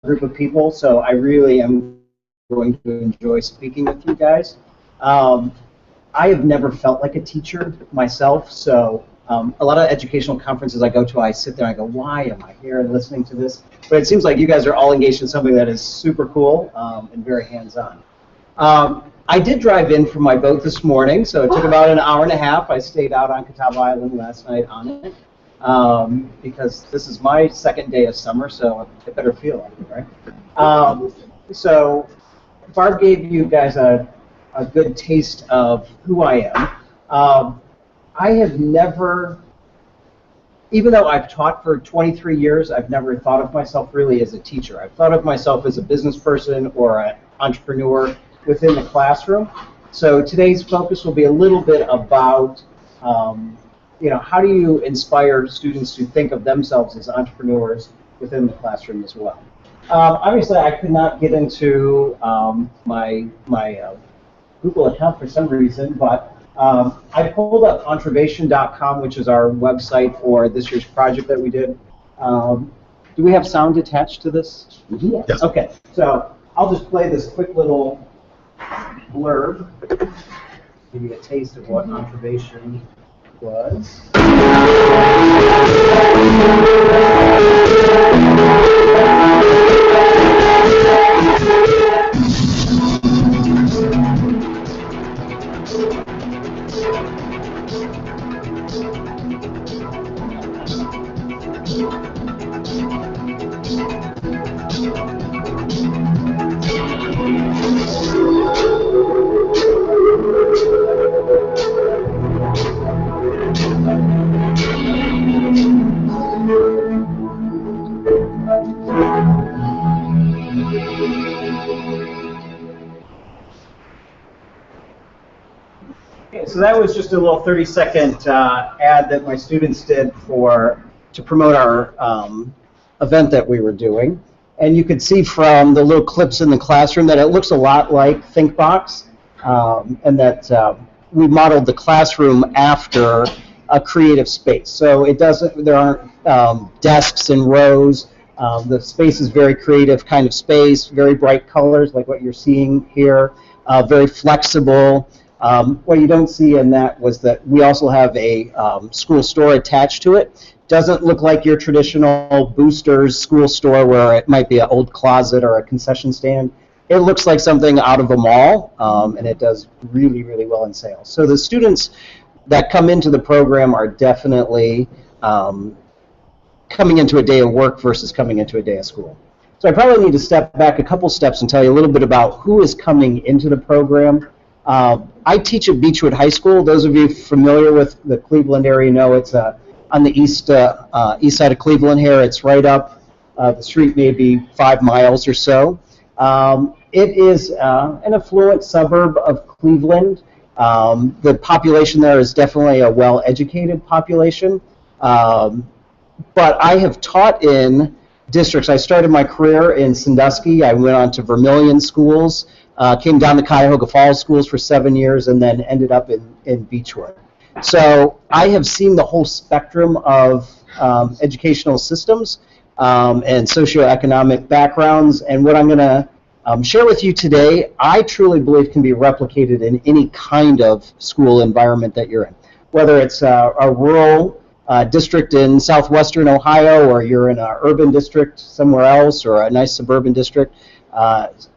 group of people, so I really am going to enjoy speaking with you guys. I have never felt like a teacher myself, so a lot of educational conferences I go to, I sit there and I go, why am I here and listening to this? But it seems like you guys are all engaged in something that is super cool and very hands-on. I did drive in from my boat this morning, so it took about an hour and a half. I stayed out on Catawba Island last night on it because this is my second day of summer, so it better feel like it, right? So Barb gave you guys a good taste of who I am. I have never, even though I've taught for 23 years, I've never thought of myself really as a teacher. I've thought of myself as a business person or an entrepreneur within the classroom. So today's focus will be a little bit about, how do you inspire students to think of themselves as entrepreneurs within the classroom as well. Obviously, I could not get into my Google account for some reason, but I pulled up Entrevation.com, which is our website for this year's project that we did. Do we have sound attached to this? Yes. Okay, so I'll just play this quick little blurb, give you a taste of what Entrevation was. So that was just a little 30-second ad that my students did to promote our event that we were doing. And you could see from the little clips in the classroom that it looks a lot like ThinkBox, and that we modeled the classroom after a creative space. So there aren't desks and rows. The space is very creative kind of space, very bright colors like what you're seeing here, very flexible. What you don't see in that was that we also have a school store attached to it. Doesn't look like your traditional Boosters school store where it might be an old closet or a concession stand. It looks like something out of a mall, and it does really, really well in sales. So the students that come into the program are definitely coming into a day of work versus coming into a day of school. So I probably need to step back a couple steps and tell you a little bit about who is coming into the program. I teach at Beechwood High School. Those of you familiar with the Cleveland area know it's on the east side of Cleveland here. It's right up the street, maybe 5 miles or so. It is an affluent suburb of Cleveland. The population there is definitely a well-educated population. But I have taught in districts. I started my career in Sandusky. I went on to Vermilion schools. Came down to Cuyahoga Falls schools for 7 years and then ended up in Beechwood. So I have seen the whole spectrum of educational systems and socioeconomic backgrounds, and what I'm going to share with you today, I truly believe can be replicated in any kind of school environment that you're in. Whether it's a rural district in southwestern Ohio, or you're in an urban district somewhere else, or a nice suburban district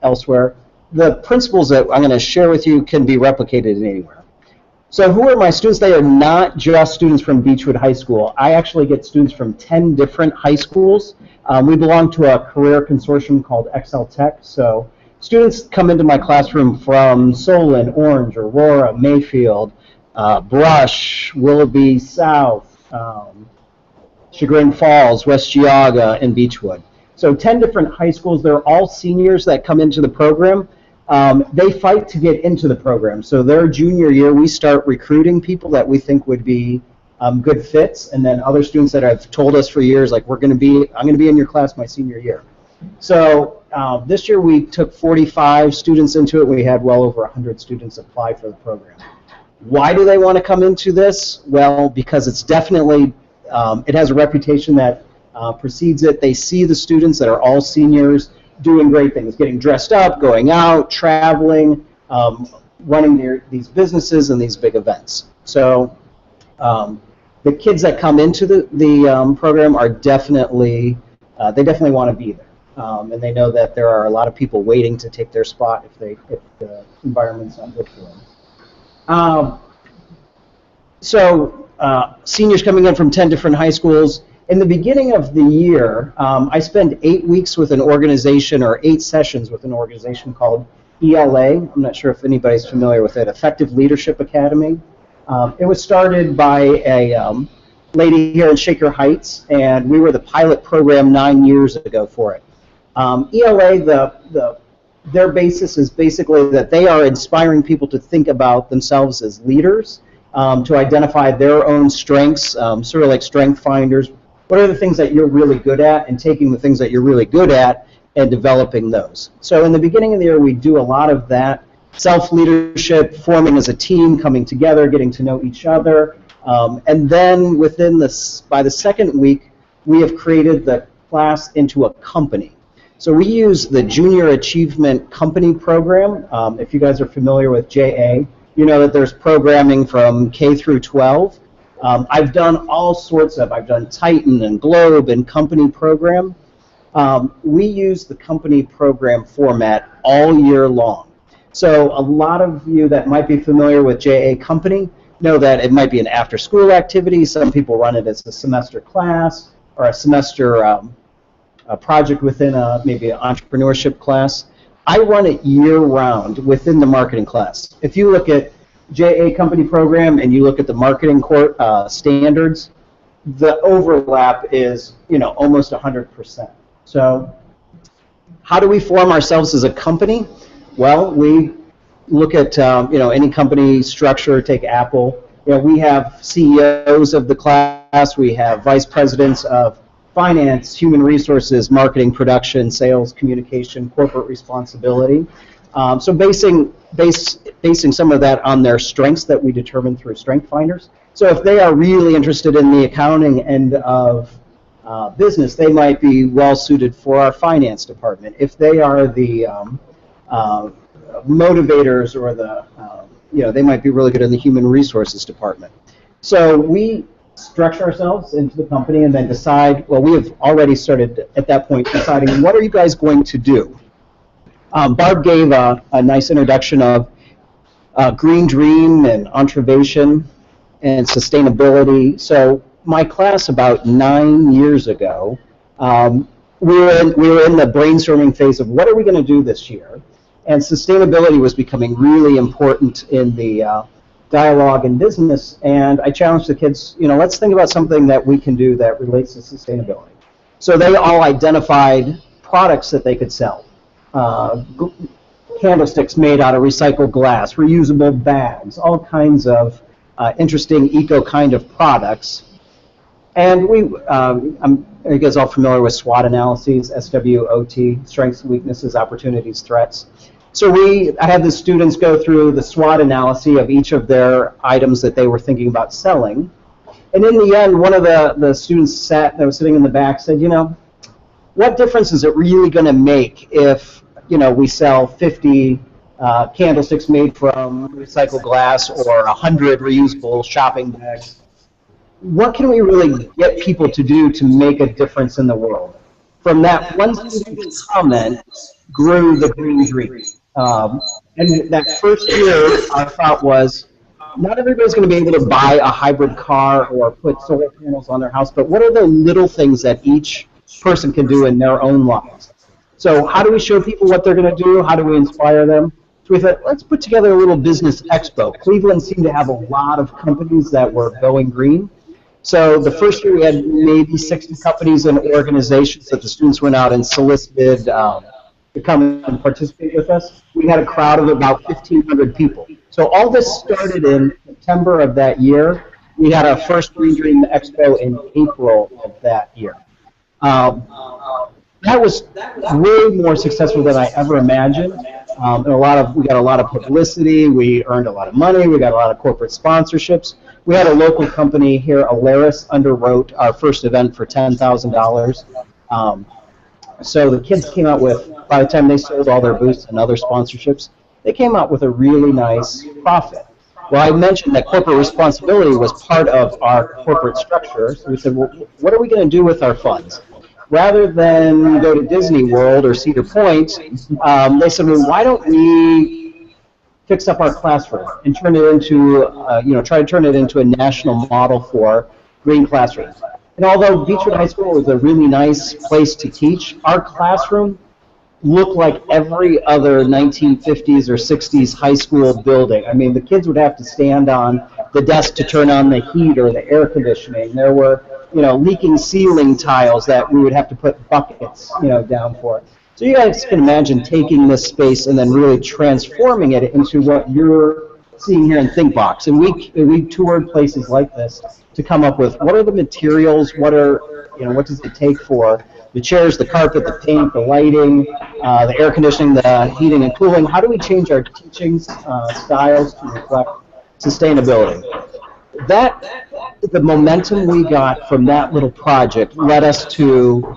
elsewhere, the principles that I'm going to share with you can be replicated in anywhere. So who are my students? They are not just students from Beechwood High School. I actually get students from 10 different high schools. We belong to a career consortium called Excel Tech. So students come into my classroom from Solon, Orange, Aurora, Mayfield, Brush, Willoughby South, Chagrin Falls, West Geauga, and Beechwood. So 10 different high schools. They're all seniors that come into the program. They fight to get into the program. So their junior year, we start recruiting people that we think would be good fits, and then other students that have told us for years, like, I'm going to be in your class my senior year. So this year we took 45 students into it. We had well over 100 students apply for the program. Why do they want to come into this? Well, because it's definitely, it has a reputation that precedes it. They see the students that are all seniors doing great things, getting dressed up, going out, traveling, running these businesses and these big events. So the kids that come into the program are definitely, they definitely want to be there. And they know that there are a lot of people waiting to take their spot if the environment's not good for them. Seniors coming in from 10 different high schools. In the beginning of the year, I spend 8 weeks with an organization, or 8 sessions with an organization called ELA. I'm not sure if anybody's familiar with it, Effective Leadership Academy. It was started by a lady here in Shaker Heights, and we were the pilot program 9 years ago for it. ELA, their basis is basically that they are inspiring people to think about themselves as leaders, to identify their own strengths, sort of like strength finders. What are the things that you're really good at, and taking the things that you're really good at and developing those. So in the beginning of the year, we do a lot of that, self-leadership, forming as a team, coming together, getting to know each other. And then by the second week, we have created the class into a company. So we use the Junior Achievement Company Program. If you guys are familiar with JA, you know that there's programming from K through 12. I've done all sorts of, I've done Titan and Globe and company program. We use the company program format all year long. So a lot of you that might be familiar with JA Company know that it might be an after-school activity. Some people run it as a semester class or a semester a project within maybe an entrepreneurship class. I run it year-round within the marketing class. If you look at JA Company program and you look at the marketing standards, the overlap is almost 100%. So how do we form ourselves as a company? Well, we look at any company structure. Take Apple. We have CEOs of the class. We have vice presidents of finance, human resources, marketing, production, sales, communication, corporate responsibility. So basing some of that on their strengths that we determine through Strength Finders. So if they are really interested in the accounting end of business, they might be well suited for our finance department. If they are the motivators or they might be really good in the human resources department. So we structure ourselves into the company and then decide, well, we have already started at that point deciding what are you guys going to do. Barb gave a nice introduction of Green Dream and Entrevation and sustainability. So my class about 9 years ago, we were in the brainstorming phase of what are we going to do this year, and sustainability was becoming really important in the dialogue in business, and I challenged the kids, let's think about something that we can do that relates to sustainability. So they all identified products that they could sell. Candlesticks made out of recycled glass, reusable bags, all kinds of interesting eco kind of products. And are you guys all familiar with SWOT analyses, SWOT, strengths, weaknesses, opportunities, threats? So I had the students go through the SWOT analysis of each of their items that they were thinking about selling. And in the end, one of the students that was sitting in the back said, what difference is it really going to make if we sell 50 candlesticks made from recycled glass or 100 reusable shopping bags? What can we really get people to do to make a difference in the world? From that one student's comment grew the Green Dream. And that first year, our thought was, not everybody's going to be able to buy a hybrid car or put solar panels on their house, but what are the little things that each person can do in their own lives? So how do we show people what they're going to do? How do we inspire them? So we thought, let's put together a little business expo. Cleveland seemed to have a lot of companies that were going green. So the first year we had maybe 60 companies and organizations that the students went out and solicited to come and participate with us. We had a crowd of about 1,500 people. So all this started in September of that year. We had our first Green Dream Expo in April of that year. That was way more successful than I ever imagined. and we got a lot of publicity. We earned a lot of money. We got a lot of corporate sponsorships. We had a local company here, Alaris, underwrote our first event for $10,000. So the kids came out with, by the time they sold all their booths and other sponsorships, they came out with a really nice profit. Well, I mentioned that corporate responsibility was part of our corporate structure, so we said, well, what are we going to do with our funds? Rather than go to Disney World or Cedar Point, they said, well, why don't we fix up our classroom and turn it into, try to turn it into a national model for green classrooms. And although Beechwood High School was a really nice place to teach, our classroom looked like every other 1950s or 60s high school building. I mean, the kids would have to stand on the desk to turn on the heat or the air conditioning. There were, leaking ceiling tiles that we would have to put buckets, down for. So you guys can imagine taking this space and then really transforming it into what you're seeing here in ThinkBox. And we toured places like this to come up with what are the materials, what does it take for the chairs, the carpet, the paint, the lighting, the air conditioning, the heating and cooling. How do we change our teaching styles to reflect sustainability? The momentum we got from that little project led us to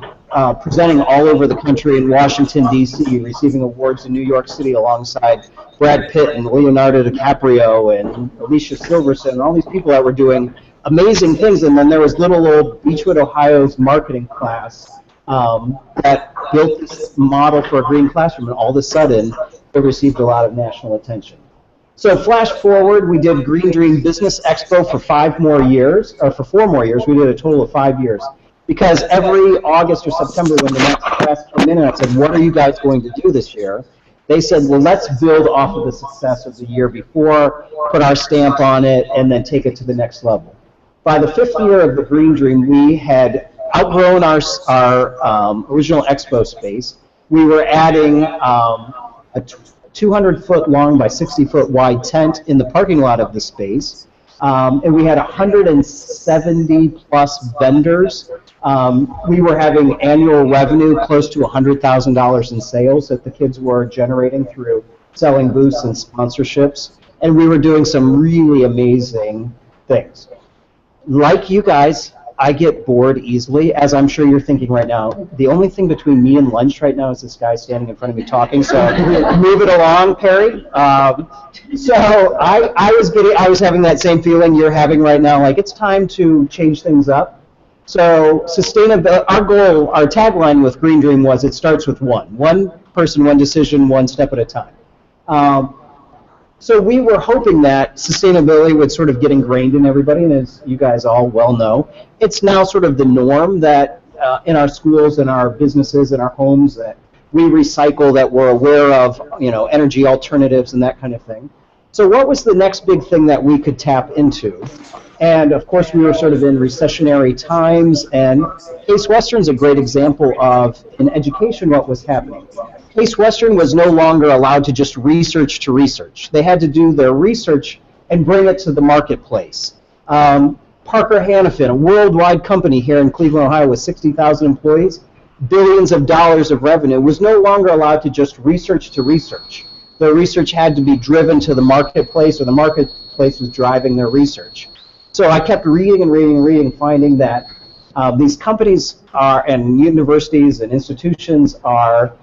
presenting all over the country in Washington, D.C., receiving awards in New York City alongside Brad Pitt and Leonardo DiCaprio and Alicia Silverstone and all these people that were doing amazing things. And then there was little old Beechwood, Ohio's marketing class that built this model for a green classroom, and all of a sudden it received a lot of national attention. So flash forward, we did Green Dream Business Expo for 4 more years. We did a total of 5 years. Because every August or September when the next class came in and I said, what are you guys going to do this year? They said, well, let's build off of the success of the year before, put our stamp on it, and then take it to the next level. By the 5th year of the Green Dream, we had outgrown our original expo space. We were adding a 200-foot long by 60-foot wide tent in the parking lot of the space. And we had 170-plus vendors. We were having annual revenue close to $100,000 in sales that the kids were generating through selling booths and sponsorships. And we were doing some really amazing things. Like you guys, I get bored easily, as I'm sure you're thinking right now. The only thing between me and lunch right now is this guy standing in front of me talking, so move it along, Perry. So I was having that same feeling you're having right now, like it's time to change things up. So sustainability, our goal, our tagline with Green Dream was it starts with one person, one decision, one step at a time. So we were hoping that sustainability would sort of get ingrained in everybody, and as you guys all well know, it's now sort of the norm that in our schools and our businesses and our homes that we recycle, that we're aware of, energy alternatives and that kind of thing. So what was the next big thing that we could tap into? And of course we were sort of in recessionary times, and Case Western's a great example of, in education, what was happening. Case Western was no longer allowed to just research to research. They had to do their research and bring it to the marketplace. Parker Hannafin, a worldwide company here in Cleveland, Ohio with 60,000 employees, billions of dollars of revenue, was no longer allowed to just research to research. The research had to be driven to the marketplace, or the marketplace was driving their research. So I kept reading and reading and reading, finding that these companies and universities and institutions are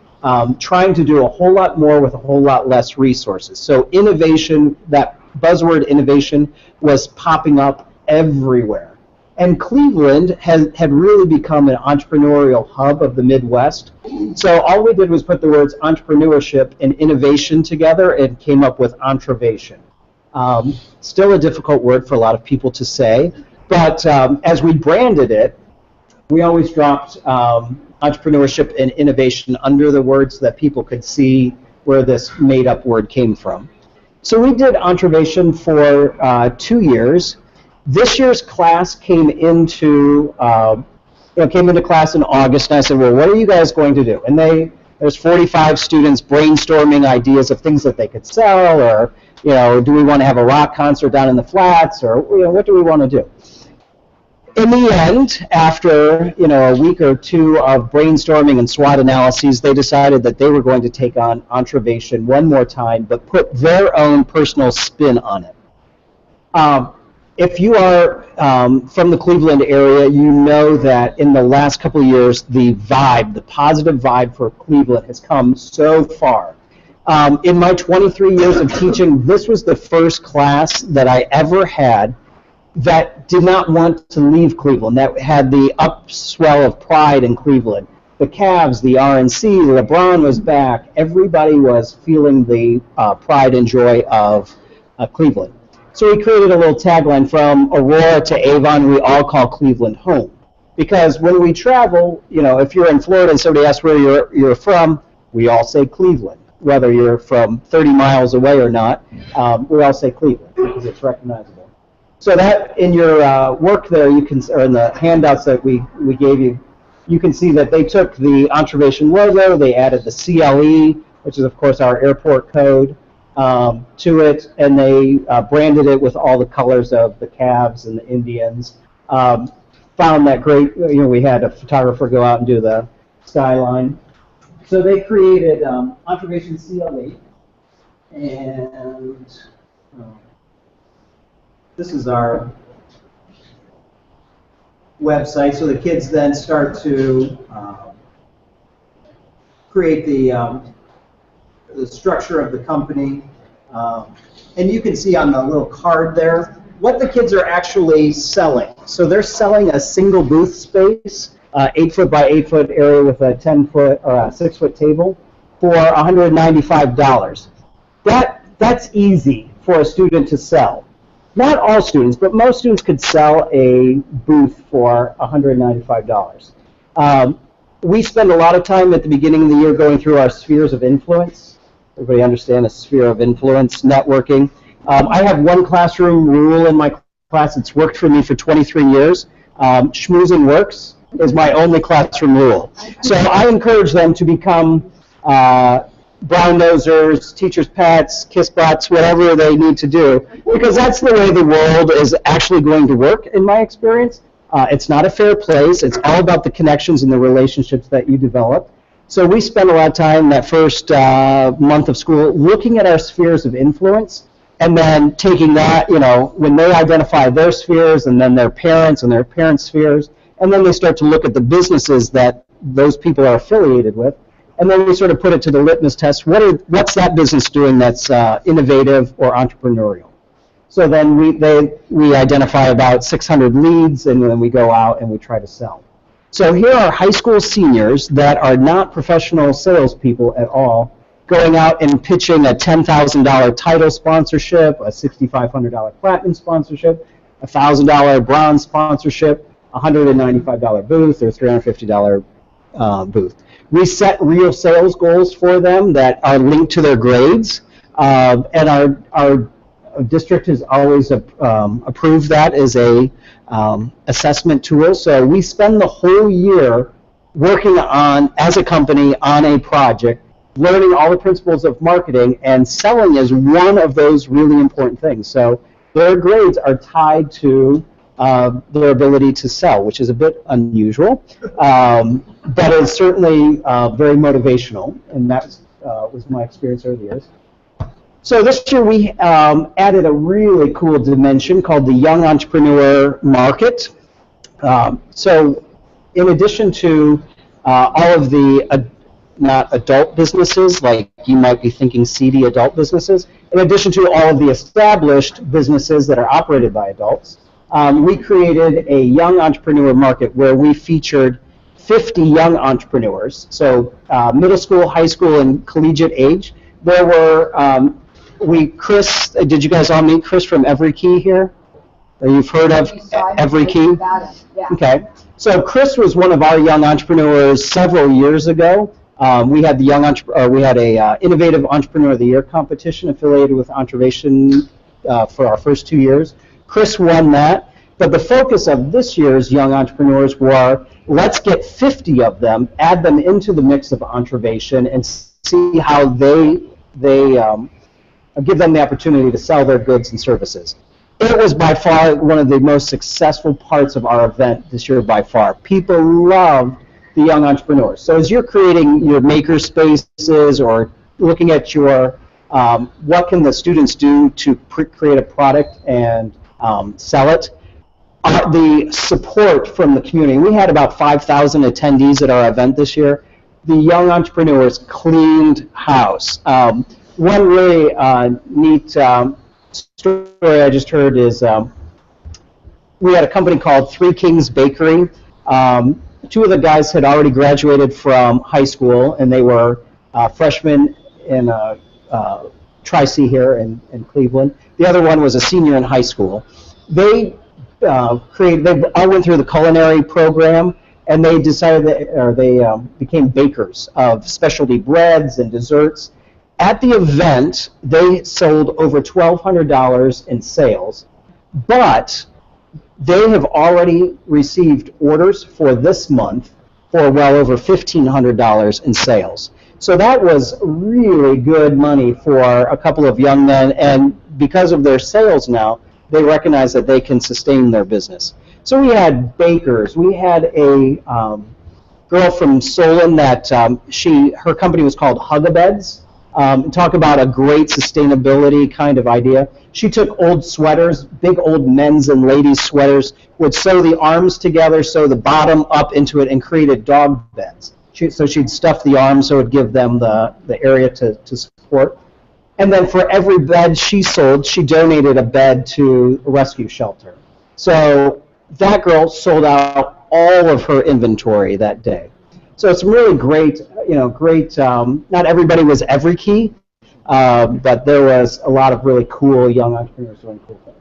trying to do a whole lot more with a whole lot less resources. So innovation, that buzzword innovation, was popping up everywhere. And Cleveland had really become an entrepreneurial hub of the Midwest. So all we did was put the words entrepreneurship and innovation together and came up with Entrovation. Still a difficult word for a lot of people to say, but as we branded it, we always dropped entrepreneurship and innovation under the words that people could see where this made-up word came from. So we did Entrovation for 2 years. This year's class came into class in August, and I said, well, what are you guys going to do? And there's 45 students brainstorming ideas of things that they could sell, or do we want to have a rock concert down in the flats, or what do we want to do? In the end, after a week or two of brainstorming and SWOT analyses, they decided that they were going to take on Entrevation one more time, but put their own personal spin on it. If you are from the Cleveland area, you know that in the last couple of years, the positive vibe for Cleveland has come so far. In my 23 years of teaching, this was the first class that I ever had that did not want to leave Cleveland, that had the upswell of pride in Cleveland. The Cavs, the RNC, LeBron was back. Everybody was feeling the pride and joy of Cleveland. So we created a little tagline, from Aurora to Avon, we all call Cleveland home. Because when we travel, if you're in Florida and somebody asks where you're from, we all say Cleveland. Whether you're from 30 miles away or not, we all say Cleveland because it's recognizable. So that in your work there, or in the handouts that we gave you, you can see that they took the Entrevation logo, they added the CLE, which is of course our airport code, to it, and they branded it with all the colors of the Cavs and the Indians. Found that great, we had a photographer go out and do the skyline. So they created Entrevation CLE, and this is our website. So the kids then start to create the structure of the company. And you can see on the little card there what the kids are actually selling. So they're selling a single booth space, 8-foot by 8-foot area with a 10-foot or a 6-foot table for $195. That's easy for a student to sell. Not all students, but most students could sell a booth for $195. We spend a lot of time at the beginning of the year going through our spheres of influence. Everybody understand a sphere of influence, networking. I have one classroom rule in my class. It's worked for me for 23 years. Schmoozing works is my only classroom rule. So I encourage them to become brown nosers, teachers' pets, kiss butts, whatever they need to do, because that's the way the world is actually going to work, in my experience. It's not a fair place. It's all about the connections and the relationships that you develop. So we spend a lot of time that first month of school looking at our spheres of influence, and then taking that, when they identify their spheres, and then their parents and their parents' spheres, and then they start to look at the businesses that those people are affiliated with. And then we sort of put it to the litmus test. What's that business doing that's innovative or entrepreneurial? So then we identify about 600 leads, and then we go out and we try to sell. So here are high school seniors that are not professional salespeople at all, going out and pitching a $10,000 title sponsorship, a $6,500 platinum sponsorship, a $1,000 bronze sponsorship, a $195 booth, or $350 booth. We set real sales goals for them that are linked to their grades, and our district has always approved that as a assessment tool. So we spend the whole year working on, as a company, on a project, learning all the principles of marketing, and selling is one of those really important things. So their grades are tied to their ability to sell, which is a bit unusual, but it's certainly very motivational, and that was my experience over the years. So this year we added a really cool dimension called the Young Entrepreneur Market. So in addition to all of the not adult businesses, like you might be thinking seedy adult businesses, in addition to all of the established businesses that are operated by adults, we created a young entrepreneur market where we featured 50 young entrepreneurs, so middle school, high school, and collegiate age. There were, Chris, did you guys all meet Chris from Every Key here? Or you've heard of Every Key? Yeah. Okay, so Chris was one of our young entrepreneurs several years ago. We had a Innovative Entrepreneur of the Year competition affiliated with Entrevation for our first 2 years. Chris won that, but the focus of this year's Young Entrepreneurs were, let's get 50 of them, add them into the mix of Entrevation, and see how they give them the opportunity to sell their goods and services. It was by far one of the most successful parts of our event this year by far. People loved the young entrepreneurs. So as you're creating your maker spaces or looking at your, what can the students do to create a product and sell it, the support from the community. We had about 5,000 attendees at our event this year. The young entrepreneurs cleaned house. One really neat story I just heard is we had a company called Three Kings Bakery. Two of the guys had already graduated from high school, and they were freshmen in Tri-C here in Cleveland. The other one was a senior in high school. They they all went through the culinary program, and they decided that, or they became bakers of specialty breads and desserts. At the event, they sold over $1,200 in sales, but they have already received orders for this month for well over $1,500 in sales. So that was really good money for a couple of young men, and because of their sales now, they recognize that they can sustain their business. So we had bakers. We had a girl from Solon that her company was called Hug-A-Beds. Talk about a great sustainability kind of idea. She took old sweaters, big old men's and ladies' sweaters, would sew the arms together, sew the bottom up into it, and created dog beds. So she'd stuff the arms so it would give them the area to support. And then for every bed she sold, she donated a bed to a rescue shelter. So that girl sold out all of her inventory that day. So it's really great, not everybody was every key, but there was a lot of really cool young entrepreneurs doing cool things.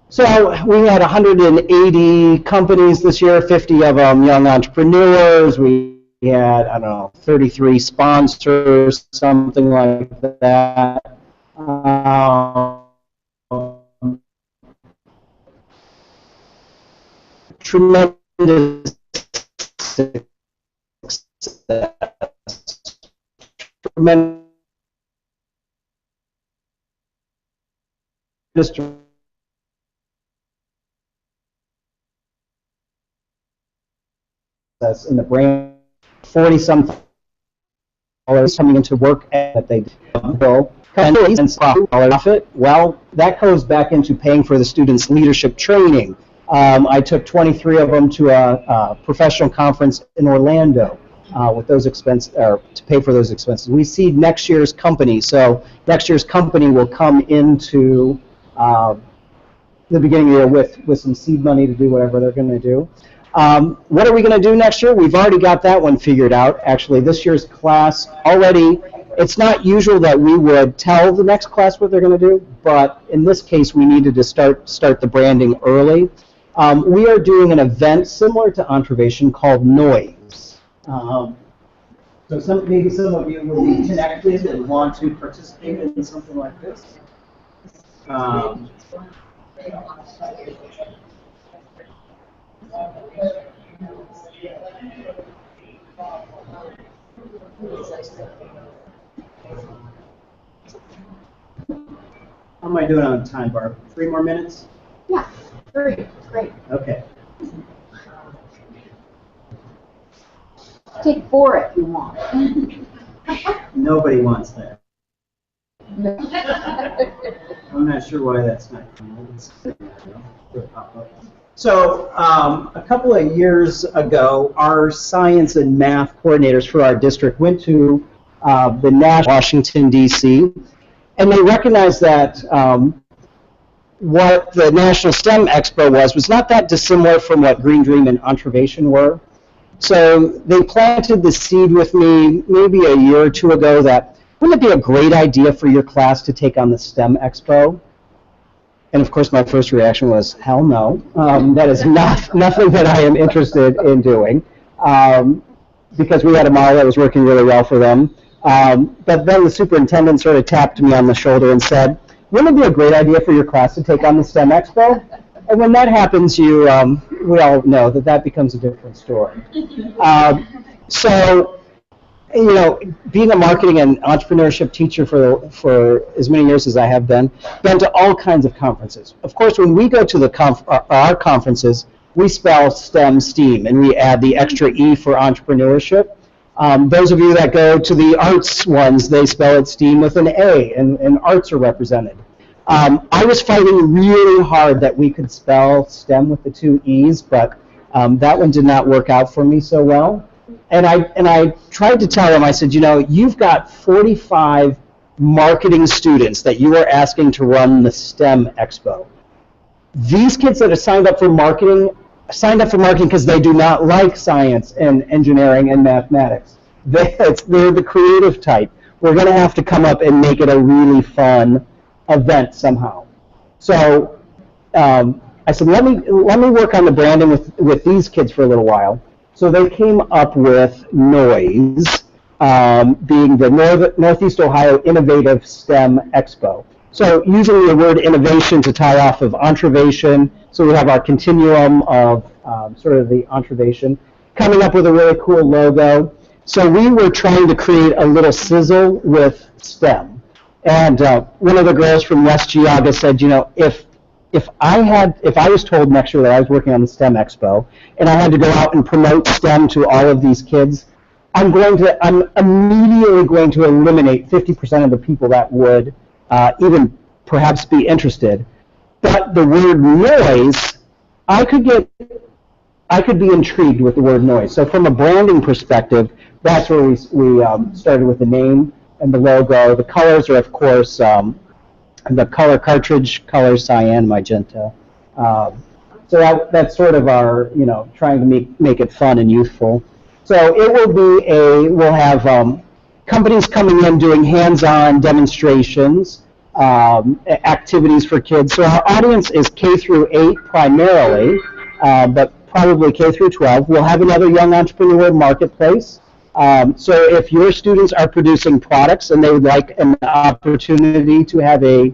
So we had 180 companies this year, 50 of them young entrepreneurs. We had, 33 sponsors, something like that. Tremendous success. Tremendous in the brand. 40-some dollars coming into work that they bill. Profit. Well, that goes back into paying for the students' leadership training. I took 23 of them to a professional conference in Orlando with those expenses, or to pay for those expenses. We seed next year's company, so next year's company will come into the beginning of the year with some seed money to do whatever they're going to do. What are we going to do next year? We've already got that one figured out. Actually, this year's class already, it's not usual that we would tell the next class what they're going to do, but in this case, we needed to start the branding early. We are doing an event similar to Entrevation called Noise. So maybe some of you will be connected and want to participate in something like this. How am I doing on time, Barb? 3 more minutes? Yeah, 3. Great. Okay. Take 4 if you want. Nobody wants that. I'm not sure why that's not coming. So a couple of years ago, our science and math coordinators for our district went to the national Washington, D.C., and they recognized that what the National STEM Expo was not that dissimilar from what Green Dream and Entrevation were. So they planted the seed with me maybe a year or 2 ago that wouldn't it be a great idea for your class to take on the STEM Expo? And of course my first reaction was, hell no. That is nothing that I am interested in doing, because we had a model that was working really well for them. But then the superintendent sort of tapped me on the shoulder and said, wouldn't it be a great idea for your class to take on the STEM Expo? And when that happens, we all know that becomes a different story. So you know, being a marketing and entrepreneurship teacher for as many years as I have been to all kinds of conferences. Of course, when we go to the our conferences, we spell STEM, STEAM, and we add the extra E for entrepreneurship. Those of you that go to the arts ones, they spell it STEAM with an A, and arts are represented. I was fighting really hard that we could spell STEM with the two E's, but that one did not work out for me so well. And I tried to tell him, I said, you know, you've got 45 marketing students that you are asking to run the STEM Expo. These kids that have signed up for marketing because they do not like science and engineering and mathematics. They're the creative type. We're going to have to come up and make it a really fun event somehow. So I said, let me work on the branding with these kids for a little while. So they came up with NOISE, being the Northeast Ohio Innovative STEM Expo. So using the word innovation to tie off of entrevation, so we have our continuum of sort of the entrevation, coming up with a really cool logo. So we were trying to create a little sizzle with STEM. And one of the girls from West Geauga said, you know, if I was told next year that I was working on the STEM Expo, and I had to go out and promote STEM to all of these kids, I'm immediately going to eliminate 50% of the people that would even perhaps be interested. But the word noise, I could be intrigued with the word noise. So from a branding perspective, that's where we started with the name and the logo. The colors are, of course, the color cartridge color, cyan, magenta. So that's sort of our, you know, trying to make it fun and youthful. So it will be we'll have companies coming in doing hands-on demonstrations, activities for kids. So our audience is K through 8 primarily, but probably K through 12. We'll have another young entrepreneur marketplace. So if your students are producing products and they would like an opportunity to have a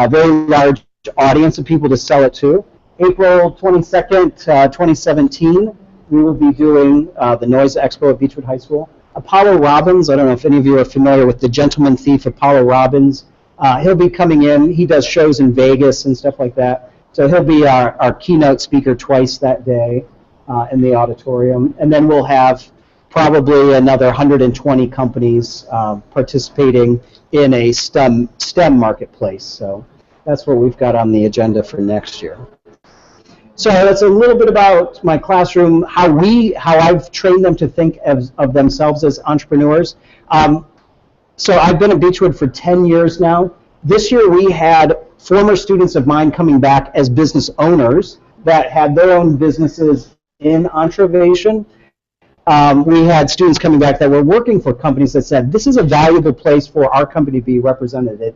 very large audience of people to sell it to, April 22nd, 2017, we will be doing the Noise Expo at Beechwood High School. Apollo Robbins, I don't know if any of you are familiar with the Gentleman Thief, Apollo Robbins. He'll be coming in. He does shows in Vegas and stuff like that. So he'll be our keynote speaker twice that day in the auditorium. And then we'll have probably another 120 companies participating in a STEM marketplace. So that's what we've got on the agenda for next year. So that's a little bit about my classroom, how I've trained them to think of themselves as entrepreneurs. So I've been at Beechwood for 10 years now. This year we had former students of mine coming back as business owners that had their own businesses in entrevation. We had students coming back that were working for companies that said, this is a valuable place for our company to be represented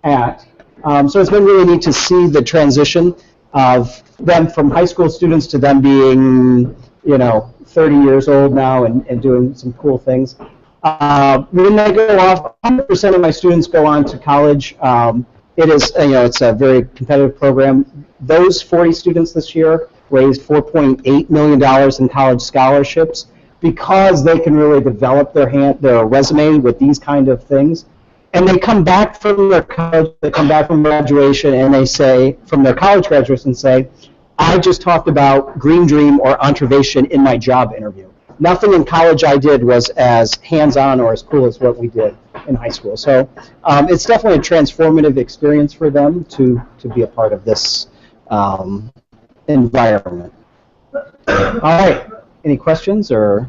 at. So it's been really neat to see the transition of them from high school students to them being, you know, 30 years old now and doing some cool things. When they go off, 100% of my students go on to college. It is, you know, it's a very competitive program. Those 40 students this year raised $4.8 million in college scholarships because they can really develop their resume with these kind of things. And they come back from their college, they come back from graduation, and they say, from their college graduates, and say, I just talked about Green Dream or entrevation in my job interview. Nothing in college I did was as hands-on or as cool as what we did in high school. So it's definitely a transformative experience for them to be a part of this environment. All right, any questions or?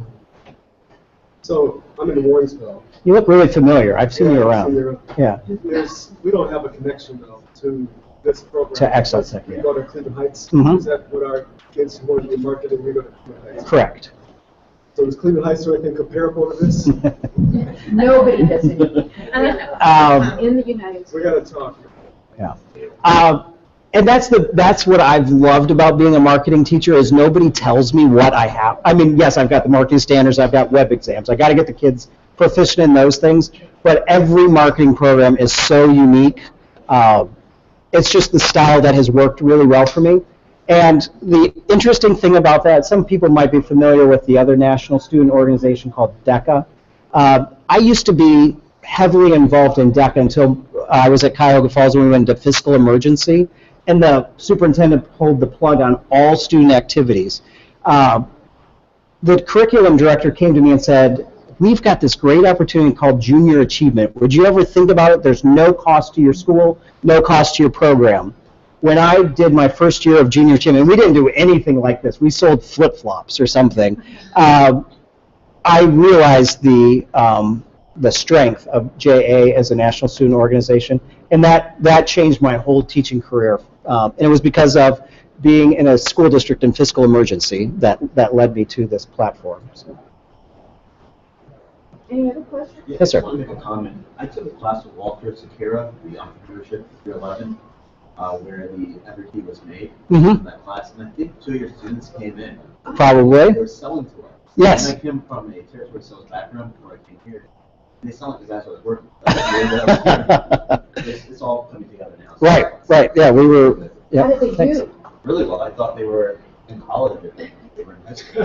So I'm in Warrensville. You look really familiar. I've seen you around. Yeah. We don't have a connection though to this program. To Excel Tech, We yeah. go to Cleveland Heights. Mhm. Is that what our kids who want to be marketing? We go to Cleveland Heights. Correct. So is Cleveland Heights or anything comparable to this? Nobody does it. In the United States. We got to talk. Yeah. And that's what I've loved about being a marketing teacher is nobody tells me what I have. I mean, yes, I've got the marketing standards, I've got web exams, I got to get the kids proficient in those things, but every marketing program is so unique. It's just the style that has worked really well for me. And the interesting thing about that, some people might be familiar with the other national student organization called DECA. I used to be heavily involved in DECA until I was at Cuyahoga Falls when we went into fiscal emergency, and the superintendent pulled the plug on all student activities. The curriculum director came to me and said, we've got this great opportunity called Junior Achievement. Would you ever think about it? There's no cost to your school, no cost to your program. When I did my first year of Junior Achievement, we didn't do anything like this. We sold flip-flops or something. I realized the strength of JA as a national student organization, and that changed my whole teaching career. And it was because of being in a school district in fiscal emergency that led me to this platform. So. Any other questions? Yeah, Yes, sir. I just want to make a comment. I took a class with Walter Sakira, the entrepreneurship 311, where the MakeIT was made in that class, and I think 2 of your students came in. Probably. They were selling to us. Yes. And I came from a territory sales background before I came here. And they sound like that's what I was working with. It's all coming together now. So Right. Yeah, we were. Yeah. How did they Thanks. do? Really well. I thought they were in college. They were in high school.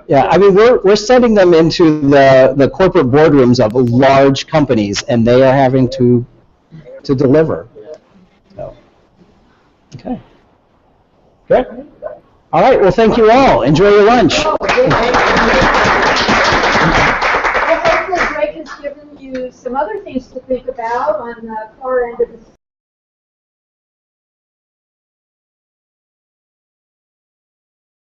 Yeah. I mean, we're sending them into the corporate boardrooms of large companies, and they are having to deliver. So, okay. Good. All right. Well, thank you all. Enjoy your lunch. Well, hopefully Greg has given you some other things to think about on the far end of the